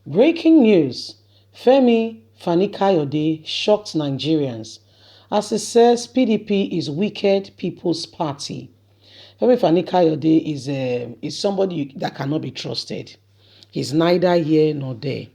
Breaking news. Femi Fani Kayode shocked Nigerians as he says PDP is wicked people's party. Femi Fani Kayode is somebody that cannot be trusted. He's neither here nor there.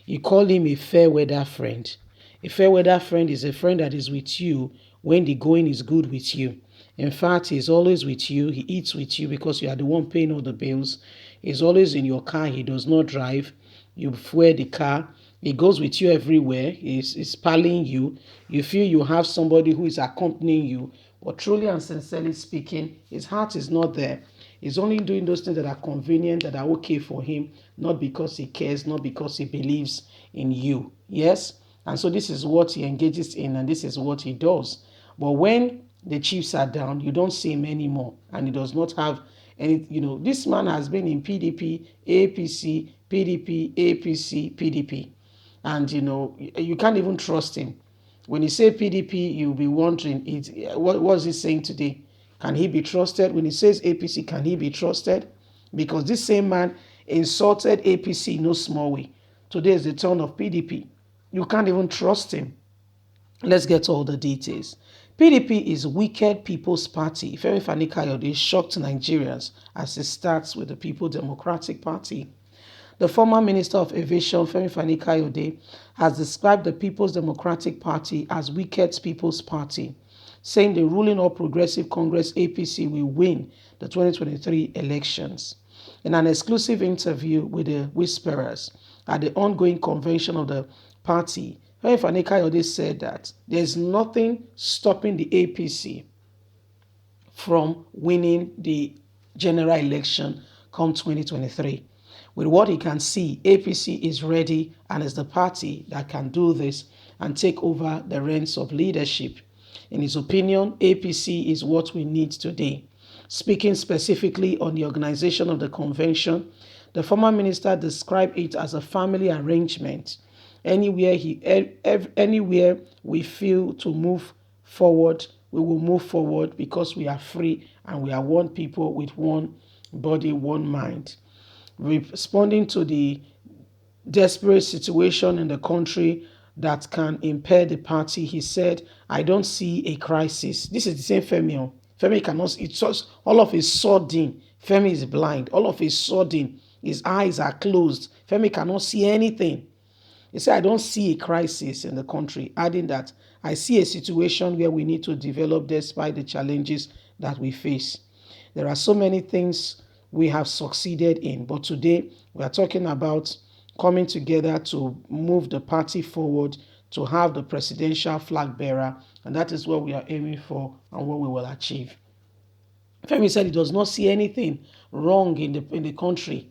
You call him a fair weather friend. A fair weather friend is a friend that is with you when the going is good with you. In fact, he's always with you. He eats with you because you are the one paying all the bills. He's always in your car. He does not drive. You fuel the car. He goes with you everywhere. He's palling you. You feel you have somebody who is accompanying you. But truly and sincerely speaking, his heart is not there. He's only doing those things that are convenient, that are okay for him, not because he cares, not because he believes in you. Yes? And so this is what he engages in, and this is what he does. But when the chiefs are down, you don't see him anymore. And he does not have any, this man has been in PDP, APC, PDP, APC, PDP. And, you can't even trust him. When you say PDP, you'll be wondering, what was he saying today? Can he be trusted? When he says APC, can he be trusted? Because this same man insulted APC in no small way. Today is the turn of PDP. You can't even trust him. Let's get all the details. PDP is wicked people's party. Femi Fani Kayode shocked Nigerians as it starts with the People Democratic Party. The former Minister of Aviation, Femi Fani Kayode, has described the People's Democratic Party as wicked people's party, saying the ruling All Progressive Congress APC will win the 2023 elections. In an exclusive interview with the Whisperers at the ongoing convention of the party, Femi Fani Kayode said that there's nothing stopping the APC from winning the general election come 2023. With what he can see, APC is ready and is the party that can do this and take over the reins of leadership. In his opinion, APC is what we need today. Speaking specifically on the organization of the convention, the former minister described it as a family arrangement. Anywhere we feel to move forward, we will move forward because we are free and we are one people with one body, one mind. Responding to the desperate situation in the country that can impair the party, he said, I don't see a crisis. This is the same Femi. Femi cannot see. It's just all of a sudden, Femi is blind. All of a sudden, his eyes are closed. Femi cannot see anything. He said, I don't see a crisis in the country, adding that I see a situation where we need to develop despite the challenges that we face. There are so many things we have succeeded in, but today we are talking about coming together to move the party forward, to have the presidential flag bearer, and that is what we are aiming for and what we will achieve. Femi said he does not see anything wrong in the country.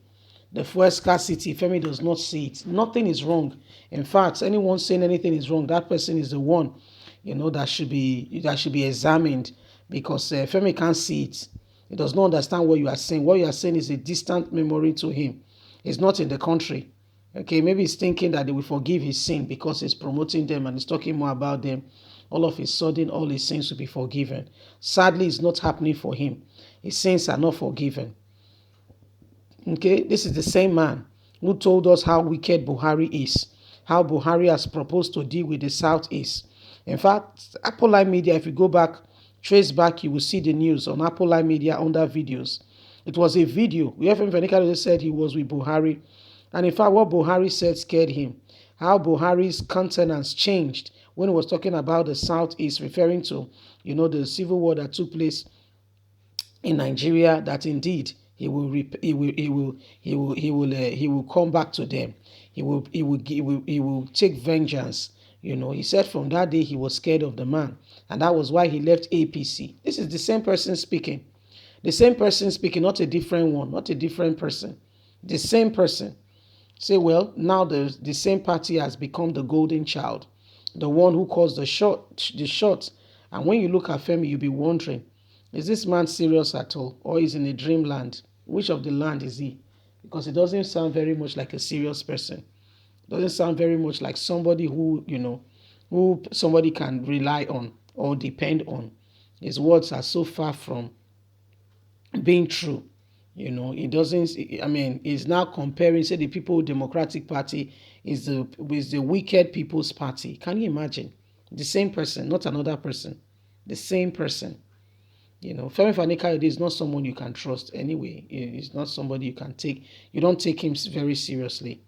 The fuel scarcity, Femi does not see it. Nothing is wrong. In fact, anyone saying anything is wrong, that person is the one, that should be examined, because Femi can't see it. He does not understand what you are saying. What you are saying is a distant memory to him. He's not in the country. Okay, maybe he's thinking that they will forgive his sin because he's promoting them and he's talking more about them. All of a sudden, all his sins will be forgiven. Sadly, it's not happening for him. His sins are not forgiven. Okay, this is the same man who told us how wicked Buhari is, how Buhari has proposed to deal with the Southeast. In fact, Apple Live Media, if you go back, trace back, you will see the news on Apple Live Media under videos. It was a video where Femi Fani said he was with Buhari. And in fact, what Buhari said scared him. How Buhari's countenance changed when he was talking about the Southeast, referring to, the civil war that took place in Nigeria, that indeed he will come back to them. He will take vengeance. He said from that day he was scared of the man, and that was why he left APC. This is the same person speaking. The same person speaking, not a different one, not a different person. The same person. Say, well, now the same party has become the golden child, the one who calls the shots. And when you look at Femi, you'll be wondering, is this man serious at all, or is in a dreamland? Which of the land is he? Because it doesn't sound very much like a serious person. It doesn't sound very much like somebody who somebody can rely on or depend on. His words are so far from being true. It doesn't. I mean, he's now comparing. Say the People Democratic Party is the wicked People's Party. Can you imagine? The same person, not another person. The same person. Femi Fani is not someone you can trust anyway. He's not somebody you can take. You don't take him very seriously.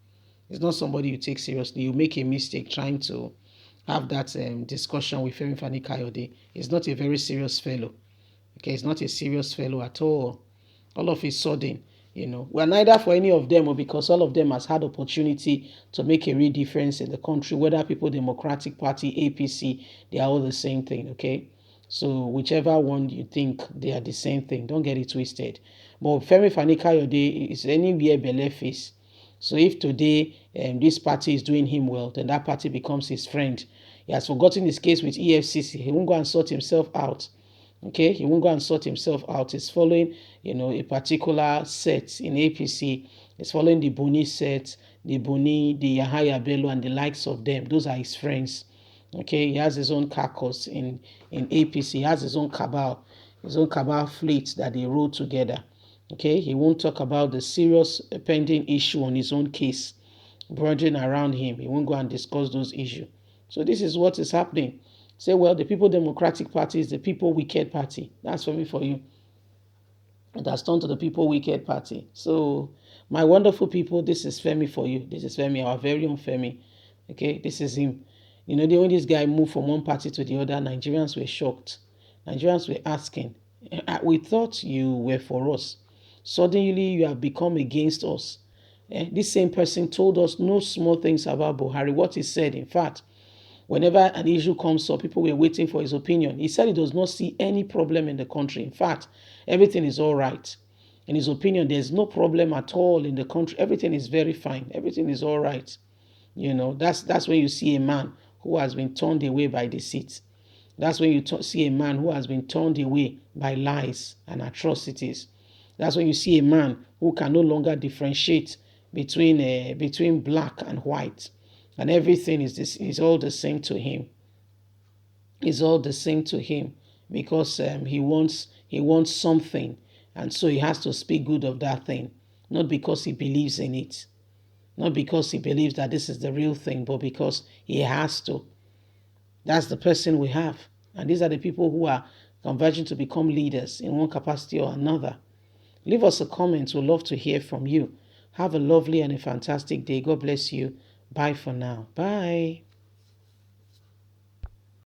It's not somebody you take seriously. You make a mistake trying to have that discussion with Femi Fani Kayode. He's not a very serious fellow. Okay, he's not a serious fellow at all. All of a sudden, we're neither for any of them, or because all of them has had opportunity to make a real difference in the country, whether People Democratic Party, APC, they are all the same thing, okay? So whichever one you think, they are the same thing. Don't get it twisted. But Femi Fani Kayode is anywhere belle face. So if today this party is doing him well, then that party becomes his friend. He has forgotten his case with EFCC. He won't go and sort himself out. Okay, he won't go and sort himself out. He's following, a particular set in APC. He's following the Boni set, the Boni, the Yahaya Bello, and the likes of them. Those are his friends. Okay, he has his own caucus in APC. He has his own cabal fleet that they roll together. Okay, he won't talk about the serious pending issue on his own case, bordering around him. He won't go and discuss those issues. So this is what is happening. Say, well, the People Democratic Party is the People Wicked Party. That's for me, for you. It has turned to the People Wicked Party. So, my wonderful people, this is Femi for you. This is Femi, our very own Femi. Okay, this is him. When this guy moved from one party to the other, Nigerians were shocked. Nigerians were asking, we thought you were for us. Suddenly, you have become against us. This same person told us no small things about Buhari. What he said, in fact, whenever an issue comes up, people were waiting for his opinion. He said he does not see any problem in the country. In fact, everything is all right. In his opinion, there's no problem at all in the country. Everything is very fine. Everything is all right. That's when you see a man who has been turned away by deceit. That's when you see a man who has been turned away by lies and atrocities. That's when you see a man who can no longer differentiate between black and white. And everything is all the same to him. It's all the same to him because he wants something, and so he has to speak good of that thing, not because he believes in it, not because he believes that this is the real thing, but because he has to. That's the person we have, and these are the people who are converging to become leaders in one capacity or another. Leave us a comment. We'd love to hear from you. Have a lovely and a fantastic day. God bless you. Bye for now. Bye.